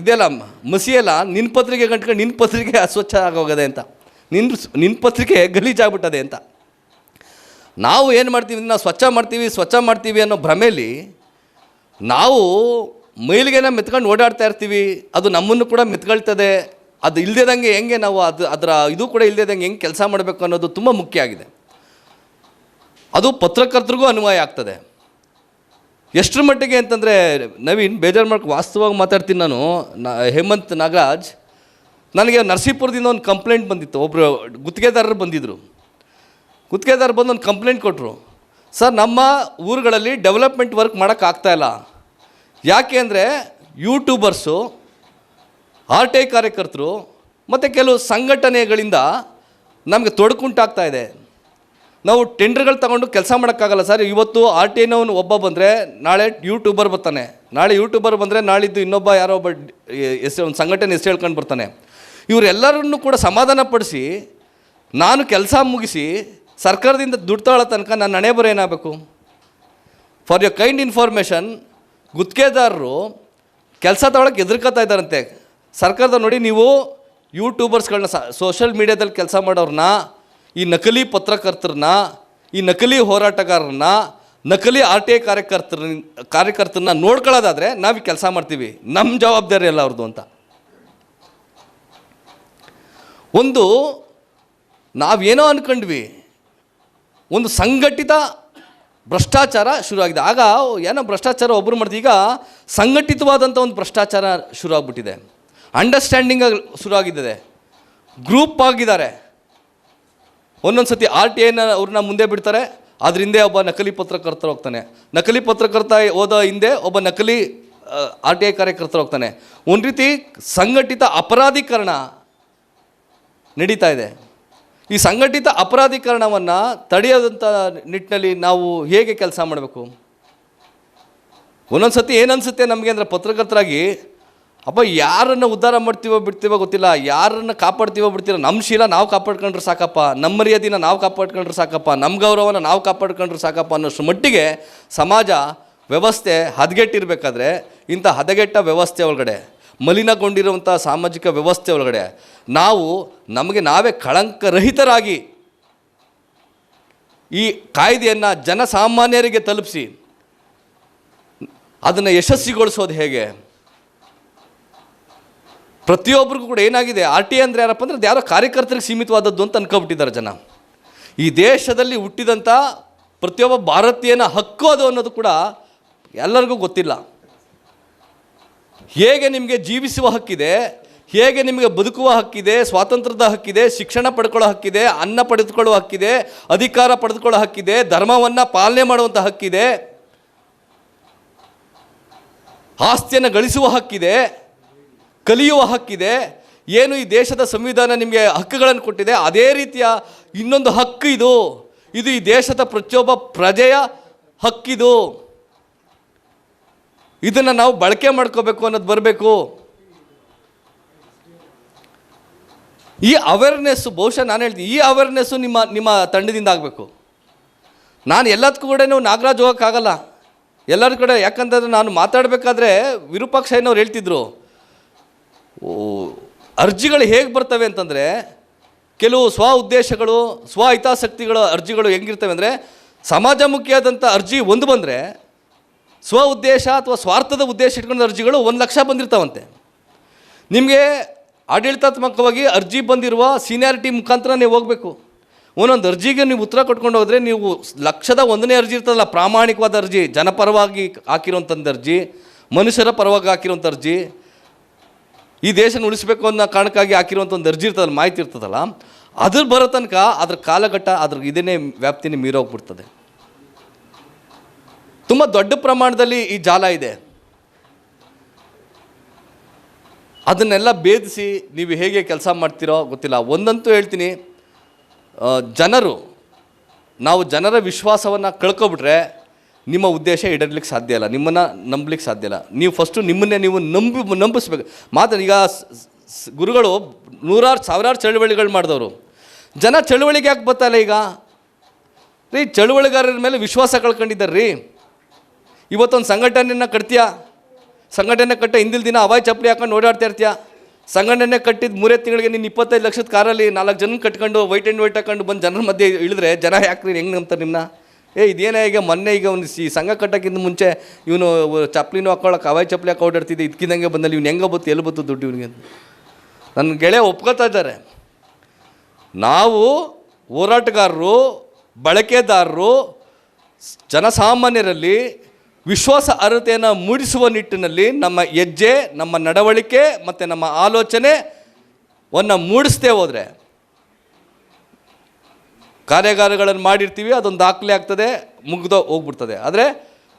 ಇದೆಯಲ್ಲ ಮಸಿಯಲ್ಲ ನಿನ್ನ ಪತ್ರಿಕೆ ಗಂಟ್ಕೊಂಡು ನಿನ್ನ ಪತ್ರಿಕೆ ಅಸ್ವಚ್ಛ ಆಗೋಗದೆ ಅಂತ, ನಿನ್ನ ಪತ್ರಿಕೆ ಗಲೀಜಾಗ್ಬಿಟ್ಟದೆ ಅಂತ. ನಾವು ಏನು ಮಾಡ್ತೀವಿ, ನಾವು ಸ್ವಚ್ಛ ಮಾಡ್ತೀವಿ ಅನ್ನೋ ಭ್ರಮೆಯಲ್ಲಿ ನಾವು ಮೈಲಿಗೆನ ಮೆತ್ಕೊಂಡು ಓಡಾಡ್ತಾ ಇರ್ತೀವಿ. ಅದು ನಮ್ಮನ್ನು ಕೂಡ ಮೆತ್ಕೊಳ್ತದೆ. ಅದು ಇಲ್ಲದೇದಂಗೆ ಹೆಂಗೆ ನಾವು ಅದರ ಇದು ಕೂಡ ಇಲ್ಲದೇದಂಗೆ ಹೆಂಗೆ ಕೆಲಸ ಮಾಡಬೇಕು ಅನ್ನೋದು ತುಂಬ ಮುಖ್ಯ ಆಗಿದೆ. ಅದು ಪತ್ರಕರ್ತರಿಗೂ ಅನ್ವಯ ಆಗ್ತದೆ. ಎಷ್ಟರ ಮಟ್ಟಿಗೆ ಅಂತಂದರೆ, ನವೀನ್ ಬೇಜಾರು ಮಾಡ್ಕೊ ವಾಸ್ತವವಾಗಿ ಮಾತಾಡ್ತೀನಿ ನಾನು. ಹೇಮಂತ್ ನಾಗರಾಜ್, ನನಗೆ ನರಸೀಪುರದಿಂದ ಒಂದು ಕಂಪ್ಲೇಂಟ್ ಬಂದಿತ್ತು. ಒಬ್ಬರು ಗುತ್ತಿಗೆದಾರರು ಬಂದಿದ್ದರು. ಗುತ್ತಿಗೆದಾರರು ಬಂದು ಒಂದು ಕಂಪ್ಲೇಂಟ್ ಕೊಟ್ಟರು, ಸರ್ ನಮ್ಮ ಊರುಗಳಲ್ಲಿ ಡೆವಲಪ್ಮೆಂಟ್ ವರ್ಕ್ ಮಾಡೋಕ್ಕಾಗ್ತಾಯಿಲ್ಲ. ಯಾಕೆ ಅಂದರೆ ಯೂಟ್ಯೂಬರ್ಸು, RTI ಕಾರ್ಯಕರ್ತರು ಮತ್ತು ಕೆಲವು ಸಂಘಟನೆಗಳಿಂದ ನಮಗೆ ತೊಡಕುಂಟಾಗ್ತಾ ಇದೆ. ನಾವು ಟೆಂಡರ್ಗಳು ತಗೊಂಡು ಕೆಲಸ ಮಾಡೋಕ್ಕಾಗಲ್ಲ ಸರ್. ಇವತ್ತು RTIನವನು ಒಬ್ಬ ಬಂದರೆ ನಾಳೆ ಯೂಟ್ಯೂಬರ್ ಬರ್ತಾನೆ, ನಾಳೆ ಯೂಟ್ಯೂಬರ್ ಬಂದರೆ ನಾಳಿದ್ದು ಇನ್ನೊಬ್ಬ ಯಾರೋ ಒಬ್ಬ ಒಂದು ಸಂಘಟನೆ ಹೆಸರು ಹೇಳ್ಕೊಂಡು ಬರ್ತಾನೆ. ಇವರೆಲ್ಲರನ್ನೂ ಕೂಡ ಸಮಾಧಾನ ಪಡಿಸಿ ನಾನು ಕೆಲಸ ಮುಗಿಸಿ ಸರ್ಕಾರದಿಂದ ದುಡ್ಡು ತಗೊಳ್ಳೋ ತನಕ ನನ್ನ ಹಣೆ ಬರ ಏನಾಗಬೇಕು? ಫಾರ್ ಯೋರ್ ಕೈಂಡ್ ಇನ್ಫಾರ್ಮೇಷನ್, ಗುತ್ತಿಗೆದಾರರು ಕೆಲಸ ತಗೊಳ್ಳೋಕೆ ಎದುರ್ಕೋತಾ ಇದ್ದಾರಂತೆ. ಸರ್ಕಾರದವ್ರು ನೋಡಿ, ನೀವು ಯೂಟ್ಯೂಬರ್ಸ್ಗಳನ್ನ ಸೋಷಲ್ ಮೀಡ್ಯಾದಲ್ಲಿ ಕೆಲಸ ಮಾಡೋರನ್ನ, ಈ ನಕಲಿ ಪತ್ರಕರ್ತರನ್ನ, ಈ ನಕಲಿ ಹೋರಾಟಗಾರರನ್ನ, ನಕಲಿ RTI ಕಾರ್ಯಕರ್ತರನ್ನ ನೋಡ್ಕೊಳ್ಳೋದಾದರೆ ನಾವು ಕೆಲಸ ಮಾಡ್ತೀವಿ, ನಮ್ಮ ಜವಾಬ್ದಾರಿ ಅಲ್ಲ ಅವ್ರದ್ದು ಅಂತ. ಒಂದು ನಾವೇನೋ ಅಂದ್ಕೊಂಡ್ವಿ, ಒಂದು ಸಂಘಟಿತ ಭ್ರಷ್ಟಾಚಾರ ಶುರುವಾಗಿದೆ. ಆಗ ಏನೋ ಭ್ರಷ್ಟಾಚಾರ ಒಬ್ಬರು ಮಾಡ್ತೀವಿ, ಈಗ ಸಂಘಟಿತವಾದಂಥ ಒಂದು ಭ್ರಷ್ಟಾಚಾರ ಶುರುವಾಗ್ಬಿಟ್ಟಿದೆ. ಅಂಡರ್ಸ್ಟ್ಯಾಂಡಿಂಗ್ ಶುರುವಾಗಿದ್ದಿದೆ, ಗ್ರೂಪ್ ಆಗಿದ್ದಾರೆ. ಒಂದೊಂದು ಸತಿ RTIನ ಅವ್ರನ್ನ ಮುಂದೆ ಬಿಡ್ತಾರೆ, ಅದ್ರ ಹಿಂದೆ ಒಬ್ಬ ನಕಲಿ ಪತ್ರಕರ್ತ ಹೋಗ್ತಾನೆ, ನಕಲಿ ಪತ್ರಕರ್ತ ಹೋದ ಹಿಂದೆ ಒಬ್ಬ ನಕಲಿ RTI ಕಾರ್ಯಕರ್ತ ಹೋಗ್ತಾನೆ. ಒಂದು ರೀತಿ ಸಂಘಟಿತ ಅಪರಾಧೀಕರಣ ನಡೀತಾ ಇದೆ. ಈ ಸಂಘಟಿತ ಅಪರಾಧೀಕರಣವನ್ನು ತಡೆಯೋದಂಥ ನಿಟ್ಟಿನಲ್ಲಿ ನಾವು ಹೇಗೆ ಕೆಲಸ ಮಾಡಬೇಕು? ಒಂದೊಂದು ಸತಿ ಏನನ್ಸುತ್ತೆ ನಮಗೆ ಅಂದರೆ, ಪತ್ರಕರ್ತರಾಗಿ ಅಪ್ಪ ಯಾರನ್ನು ಉದ್ಧಾರ ಮಾಡ್ತೀವೋ ಬಿಡ್ತೀವೋ ಗೊತ್ತಿಲ್ಲ, ಯಾರನ್ನು ಕಾಪಾಡ್ತೀವೋ ಬಿಡ್ತೀರೋ, ನಮ್ಮ ಶೀಲ ನಾವು ಕಾಪಾಡ್ಕೊಂಡ್ರೆ ಸಾಕಪ್ಪ, ನಮ್ಮ ಮರ್ಯಾದೆನ ನಾವು ಕಾಪಾಡ್ಕೊಂಡ್ರೆ ಸಾಕಪ್ಪ, ನಮ್ಮ ಗೌರವನ ನಾವು ಕಾಪಾಡ್ಕೊಂಡ್ರೆ ಸಾಕಪ್ಪ ಅನ್ನೋಷ್ಟು ಮಟ್ಟಿಗೆ ಸಮಾಜ ವ್ಯವಸ್ಥೆ ಹದಗೆಟ್ಟಿರಬೇಕಾದ್ರೆ, ಇಂಥ ಹದಗೆಟ್ಟ ವ್ಯವಸ್ಥೆ ಒಳಗಡೆ, ಮಲಿನಗೊಂಡಿರುವಂಥ ಸಾಮಾಜಿಕ ವ್ಯವಸ್ಥೆ ಒಳಗಡೆ ನಾವು ನಮಗೆ ನಾವೇ ಕಳಂಕರಹಿತರಾಗಿ ಈ ಕಾಯ್ದೆಯನ್ನು ಜನಸಾಮಾನ್ಯರಿಗೆ ತಲುಪಿಸಿ ಅದನ್ನು ಯಶಸ್ವಿಗೊಳಿಸೋದು ಹೇಗೆ? ಪ್ರತಿಯೊಬ್ಬರಿಗೂ ಕೂಡ ಏನಾಗಿದೆ, RTI ಅಂದರೆ ಯಾರಪ್ಪ ಅಂದರೆ ಅದು ಯಾರೋ ಕಾರ್ಯಕರ್ತರಿಗೆ ಸೀಮಿತವಾದದ್ದು ಅಂತ ಅನ್ಕೊಬಿಟ್ಟಿದ್ದಾರೆ ಜನ. ಈ ದೇಶದಲ್ಲಿ ಹುಟ್ಟಿದಂಥ ಪ್ರತಿಯೊಬ್ಬ ಭಾರತೀಯನ ಹಕ್ಕು ಅದು ಅನ್ನೋದು ಕೂಡ ಎಲ್ಲರಿಗೂ ಗೊತ್ತಿಲ್ಲ. ಹೇಗೆ ನಿಮಗೆ ಜೀವಿಸುವ ಹಕ್ಕಿದೆ, ಹೇಗೆ ನಿಮಗೆ ಬದುಕುವ ಹಕ್ಕಿದೆ, ಸ್ವಾತಂತ್ರ್ಯದ ಹಕ್ಕಿದೆ, ಶಿಕ್ಷಣ ಪಡ್ಕೊಳ್ಳೋ ಹಕ್ಕಿದೆ, ಅನ್ನ ಪಡೆದುಕೊಳ್ಳೋ ಹಕ್ಕಿದೆ, ಅಧಿಕಾರ ಪಡೆದುಕೊಳ್ಳೋ ಹಕ್ಕಿದೆ, ಧರ್ಮವನ್ನು ಪಾಲನೆ ಮಾಡುವಂಥ ಹಕ್ಕಿದೆ, ಆಸ್ತಿಯನ್ನು ಗಳಿಸುವ ಹಕ್ಕಿದೆ, ಕಲಿಯುವ ಹಕ್ಕಿದೆ. ಏನು ಈ ದೇಶದ ಸಂವಿಧಾನ ನಿಮಗೆ ಹಕ್ಕುಗಳನ್ನು ಕೊಟ್ಟಿದೆ, ಅದೇ ರೀತಿಯ ಇನ್ನೊಂದು ಹಕ್ಕು ಇದು ಈ ದೇಶದ ಪ್ರತಿಯೊಬ್ಬ ಪ್ರಜೆಯ ಹಕ್ಕಿದು. ಇದನ್ನು ನಾವು ಬಳಕೆ ಮಾಡ್ಕೋಬೇಕು ಅನ್ನೋದು ಬರಬೇಕು. ಈ ಅವೇರ್ನೆಸ್ಸು ಬಹುಶಃ ನಾನು ಹೇಳ್ತೀನಿ, ಈ ಅವೇರ್ನೆಸ್ಸು ನಿಮ್ಮ ತಂಡದಿಂದ ಆಗಬೇಕು. ನಾನು ಎಲ್ಲದಕ್ಕೂ ಕೂಡ ನಾಗರಾಜ್ ಹೋಗೋಕ್ಕಾಗಲ್ಲ ಎಲ್ಲರ ಕಡೆ. ಯಾಕಂತಂದರೆ ನಾನು ಮಾತಾಡಬೇಕಾದ್ರೆ ವಿರೂಪಾಕ್ಷಯ್ಯನವ್ರು ಹೇಳ್ತಿದ್ರು, ಅರ್ಜಿಗಳು ಹೇಗೆ ಬರ್ತವೆ ಅಂತಂದರೆ, ಕೆಲವು ಸ್ವ ಉದ್ದೇಶಗಳು, ಸ್ವ ಹಿತಾಸಕ್ತಿಗಳ ಅರ್ಜಿಗಳು ಹೆಂಗಿರ್ತವೆ ಅಂದರೆ, ಸಮಾಜಮುಖಿಯಾದಂಥ ಅರ್ಜಿ ಒಂದು ಬಂದರೆ, ಸ್ವ ಉದ್ದೇಶ ಅಥವಾ ಸ್ವಾರ್ಥದ ಉದ್ದೇಶ ಇಟ್ಕೊಂಡ ಅರ್ಜಿಗಳು 1,00,000 ಬಂದಿರ್ತಾವಂತೆ. ನಿಮಗೆ ಆಡಳಿತಾತ್ಮಕವಾಗಿ ಅರ್ಜಿ ಬಂದಿರುವ ಸೀನಿಯಾರಿಟಿ ಮುಖಾಂತರ ನೀವು ಹೋಗಬೇಕು. ಒಂದೊಂದು ಅರ್ಜಿಗೆ ನೀವು ಉತ್ತರ ಕೊಟ್ಕೊಂಡು ಹೋದರೆ, ನೀವು 1,000ನೇ ಅರ್ಜಿ ಇರ್ತದಲ್ಲ, ಪ್ರಾಮಾಣಿಕವಾದ ಅರ್ಜಿ, ಜನಪರವಾಗಿ ಹಾಕಿರೋಂಥದ್ದು ಅರ್ಜಿ, ಮನುಷ್ಯರ ಪರವಾಗಿ ಹಾಕಿರೋಂಥ ಅರ್ಜಿ, ಈ ದೇಶನ ಉಳಿಸಬೇಕು ಅನ್ನೋ ಕಾರಣಕ್ಕಾಗಿ ಹಾಕಿರುವಂಥ ಒಂದು ಅರ್ಜಿ ಇರ್ತದಲ್ಲ, ಮಾಹಿತಿ ಇರ್ತದಲ್ಲ, ಅದ್ರ ಬರೋ ತನಕ ಅದ್ರ ಕಾಲಘಟ್ಟ ಅದ್ರ ಇದನ್ನೇ ವ್ಯಾಪ್ತಿನೇ ಮೀರೋಗ್ಬಿಡ್ತದೆ. ತುಂಬ ದೊಡ್ಡ ಪ್ರಮಾಣದಲ್ಲಿ ಈ ಜಾಲ ಇದೆ. ಅದನ್ನೆಲ್ಲ ಭೇದಿಸಿ ನೀವು ಹೇಗೆ ಕೆಲಸ ಮಾಡ್ತೀರೋ ಗೊತ್ತಿಲ್ಲ. ಒಂದಂತೂ ಹೇಳ್ತೀನಿ, ನಾವು ಜನರ ವಿಶ್ವಾಸವನ್ನು ಕಳ್ಕೊಬಿಟ್ರೆ ನಿಮ್ಮ ಉದ್ದೇಶ ಈಡೇರಲಿಕ್ಕೆ ಸಾಧ್ಯ ಇಲ್ಲ, ನಿಮ್ಮನ್ನು ನಂಬಲಿಕ್ಕೆ ಸಾಧ್ಯ ಇಲ್ಲ. ನೀವು ಫಸ್ಟು ನಿಮ್ಮನ್ನೇ ನೀವು ನಂಬಿಸ್ಬೇಕು. ಈಗ ಗುರುಗಳು 100,000 ಚಳುವಳಿಗಳು ಮಾಡಿದವರು, ಜನ ಚಳುವಳಿಗೆ ಯಾಕೆ ಬರ್ತಾಯಿಲ್ಲ? ಈಗ ರೀ ಚಳುವಳಿಗಾರರ ಮೇಲೆ ವಿಶ್ವಾಸ ಕಳ್ಕೊಂಡಿದ್ದಾರೆ ರೀ. ಇವತ್ತೊಂದು ಸಂಘಟನೆಯನ್ನು ಕಟ್ತೀಯಾ, ಸಂಘಟನೆ ಕಟ್ಟ ಹಿಂದಿನ ದಿನ ಅವಾಯ್ ಚಪ್ಪಲಿ ಹಾಕೊಂಡು ಓಡಾಡ್ತಾ ಇರ್ತೀಯ. ಸಂಘಟನೆ ಕಟ್ಟಿದ 3 ತಿಂಗಳಿಗೆ ನೀನು 25 ಲಕ್ಷದ ಕಾರಲ್ಲಿ 4 ಜನ ಕಟ್ಕೊಂಡು ವೈಟ್ ಆ್ಯಂಡ್ ವೈಟ್ ಹಾಕೊಂಡು ಬಂದು ಜನರ ಮಧ್ಯೆ ಇಳಿದ್ರೆ ಜನ ಯಾಕೆ ಹೆಂಗೆ ನಂಬ್ತಾರೆ ನಿಮ್ಮನ್ನ? ಇದೇನೇ ಈಗ ಮೊನ್ನೆ ಈಗ ಒಂದು ಈ ಸಂಘ ಕಟ್ಟೋಕ್ಕಿಂತ ಮುಂಚೆ ಇವನು ಚಪ್ಪಲಿನೂ ಹಾಕೊಳ್ಳೋಕೆ ಅವಾಯ್ ಚಪ್ಪಲಿ ಹಾಕಿ ಓಡಾಡ್ತಿದ್ದೆ, ಇದಕ್ಕಿದ್ದಂಗೆ ಬಂದಲ್ಲಿ ಇವ್ನು ಹೆಂಗೆ ಬತ್ತು ಎಲ್ಲಿ ಬತ್ತು ದುಡ್ಡು ಇವನಿಗೆ? ನನ್ನ ಗೆಳೆಯ ಒಪ್ಕೋತಾ ಇದ್ದಾರೆ. ನಾವು ಹೋರಾಟಗಾರರು, ಬಳಕೆದಾರರು, ಜನಸಾಮಾನ್ಯರಲ್ಲಿ ವಿಶ್ವಾಸ ಅರ್ಹತೆಯನ್ನು ಮೂಡಿಸುವ ನಿಟ್ಟಿನಲ್ಲಿ ನಮ್ಮ ಹೆಜ್ಜೆ, ನಮ್ಮ ನಡವಳಿಕೆ ಮತ್ತು ನಮ್ಮ ಆಲೋಚನೆಯನ್ನು ಮೂಡಿಸ್ತೇ ಹೋದರೆ, ಕಾರ್ಯಾಗಾರಗಳನ್ನು ಮಾಡಿರ್ತೀವಿ, ಅದೊಂದು ದಾಖಲೆ ಆಗ್ತದೆ, ಮುಗ್ದು ಹೋಗ್ಬಿಡ್ತದೆ. ಆದರೆ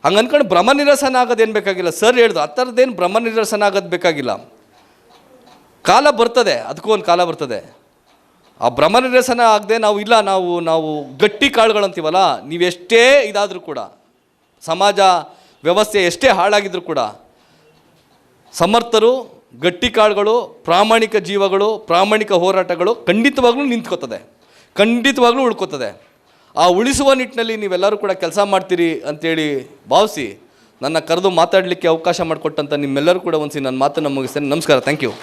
ಹಂಗೆ ಅಂದ್ಕೊಂಡು ಭ್ರಮ ನಿರಸನ ಆಗೋದೇನು ಬೇಕಾಗಿಲ್ಲ. ಸರ್ ಹೇಳ್ದು ಆ ಥರದ್ದೇನು ಭ್ರಮ ನಿರಸನ ಆಗೋದು ಬೇಕಾಗಿಲ್ಲ. ಕಾಲ ಬರ್ತದೆ, ಅದಕ್ಕೂ ಒಂದು ಕಾಲ ಬರ್ತದೆ. ಆ ಭ್ರಮ ನಿರಸನ ಆಗದೆ ನಾವು ಗಟ್ಟಿ ಕಾಳುಗಳಂತೀವಲ್ಲ, ನೀವೆಷ್ಟೇ ಇದಾದರೂ ಕೂಡ, ಸಮಾಜ ವ್ಯವಸ್ಥೆ ಎಷ್ಟೇ ಹಾಳಾಗಿದ್ರೂ ಕೂಡ ಸಮರ್ಥರು, ಗಟ್ಟಿ ಕಾಳುಗಳು, ಪ್ರಾಮಾಣಿಕ ಜೀವಗಳು, ಪ್ರಾಮಾಣಿಕ ಹೋರಾಟಗಳು ಖಂಡಿತವಾಗ್ಲೂ ನಿಂತ್ಕೋತದೆ, ಖಂಡಿತವಾಗ್ಲೂ ಉಳ್ಕೋತದೆ. ಆ ಉಳಿಸುವ ನಿಟ್ಟಿನಲ್ಲಿ ನೀವೆಲ್ಲರೂ ಕೂಡ ಕೆಲಸ ಮಾಡ್ತೀರಿ ಅಂಥೇಳಿ ಭಾವಿಸಿ ನನ್ನ ಕರೆದು ಮಾತಾಡಲಿಕ್ಕೆ ಅವಕಾಶ ಮಾಡಿಕೊಟ್ಟಂಥ ನಿಮ್ಮೆಲ್ಲರೂ ಕೂಡ ಒಂದ್ಸಿ ನನ್ನ ಮಾತನ್ನು ಮುಗಿಸ್ತೇನೆ. ನಮಸ್ಕಾರ. Thank you.